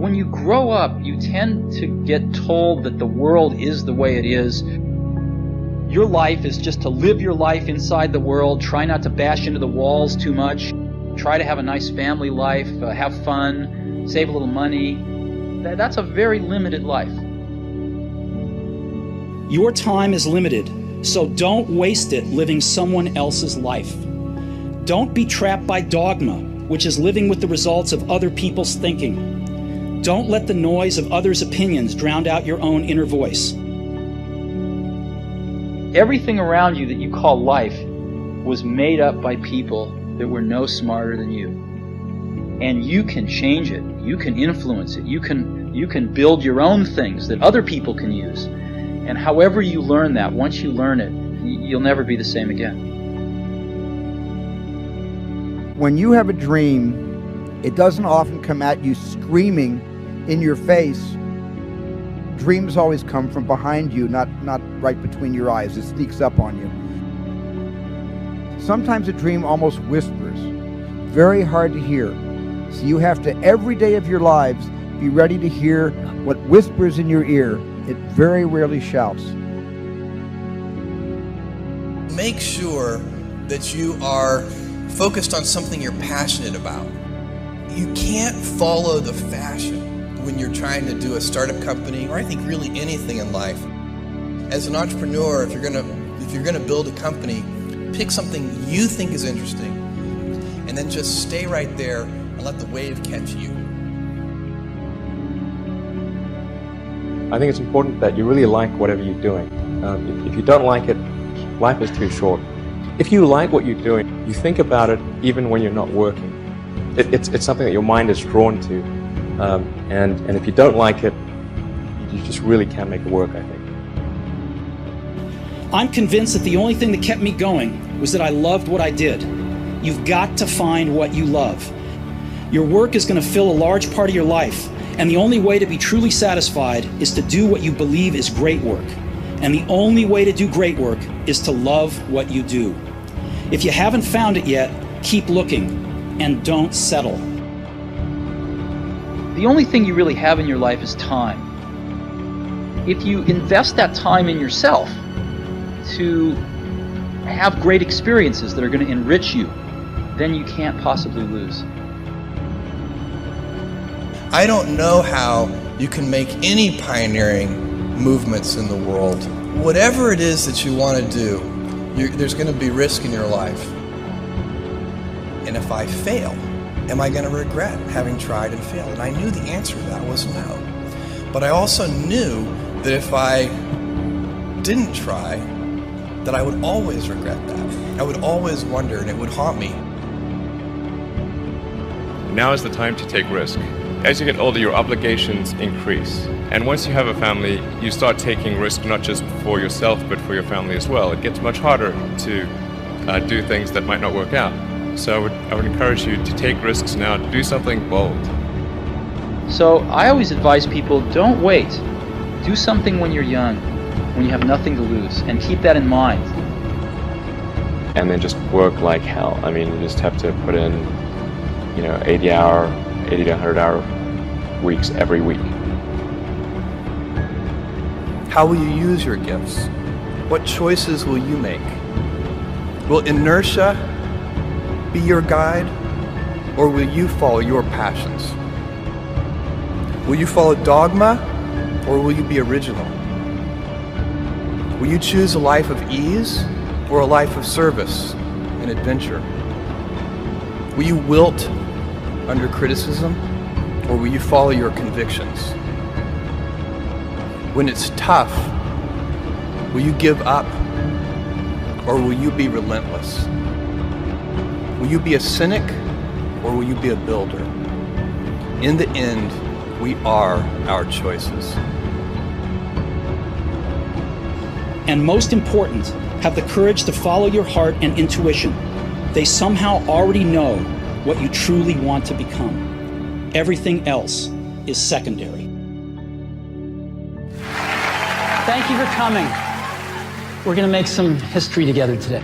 When you grow up, you tend to get told that the world is the way it is. Your life is just to live your life inside the world, try not to bash into the walls too much, try to have a nice family life, have fun, save a little money. That's a very limited life. Your time is limited, so don't waste it living someone else's life. Don't be trapped by dogma, which is living with the results of other people's thinking. Don't let the noise of others' opinions drown out your own inner voice. Everything around you that you call life was made up by people that were no smarter than you. And you can change it. You can influence it. You can build your own things that other people can use. And however you learn that, once you learn it, you'll never be the same again. When you have a dream, it doesn't often come at you screaming in your face. Dreams always come from behind you, not right between your eyes. It sneaks up on you. Sometimes a dream almost whispers, very hard to hear. So you have to, every day of your lives, be ready to hear what whispers in your ear. It very rarely shouts. Make sure that you are focused on something you're passionate about. You can't follow the fashion when you're trying to do a startup company, or I think really anything in life. As an entrepreneur, if you're gonna build a company, pick something you think is interesting, and then just stay right there and let the wave catch you. I think it's important that you really like whatever you're doing. If you don't like it, life is too short. If you like what you're doing, you think about it even when you're not working. It's something that your mind is drawn to. And if you don't like it, you just really can't make it work, I think. I'm convinced that the only thing that kept me going was that I loved what I did. You've got to find what you love. Your work is going to fill a large part of your life, and the only way to be truly satisfied is to do what you believe is great work. And the only way to do great work is to love what you do. If you haven't found it yet, keep looking and don't settle. The only thing you really have in your life is time. If you invest that time in yourself to have great experiences that are going to enrich you, then you can't possibly lose. I don't know how you can make any pioneering movements in the world. Whatever it is that you want to do, there's going to be risk in your life. And if I fail, am I going to regret having tried and failed? And I knew the answer to that was no. But I also knew that if I didn't try, that I would always regret that. I would always wonder, and it would haunt me. Now is the time to take risk. As you get older, your obligations increase. And once you have a family, you start taking risk not just for yourself, but for your family as well. It gets much harder to do things that might not work out. So I would encourage you to take risks now, to do something bold. So I always advise people, don't wait. Do something when you're young, when you have nothing to lose, and keep that in mind. And then just work like hell. I mean, you just have to put in, 80 to 100 hour weeks every week. How will you use your gifts? What choices will you make? Will inertia be your guide, or will you follow your passions? Will you follow dogma, or will you be original? Will you choose a life of ease, or a life of service and adventure? Will you wilt under criticism, or will you follow your convictions? When it's tough, will you give up, or will you be relentless? Will you be a cynic, or will you be a builder? In the end, we are our choices. And most important, have the courage to follow your heart and intuition. They somehow already know what you truly want to become. Everything else is secondary. Thank you for coming. We're going to make some history together today.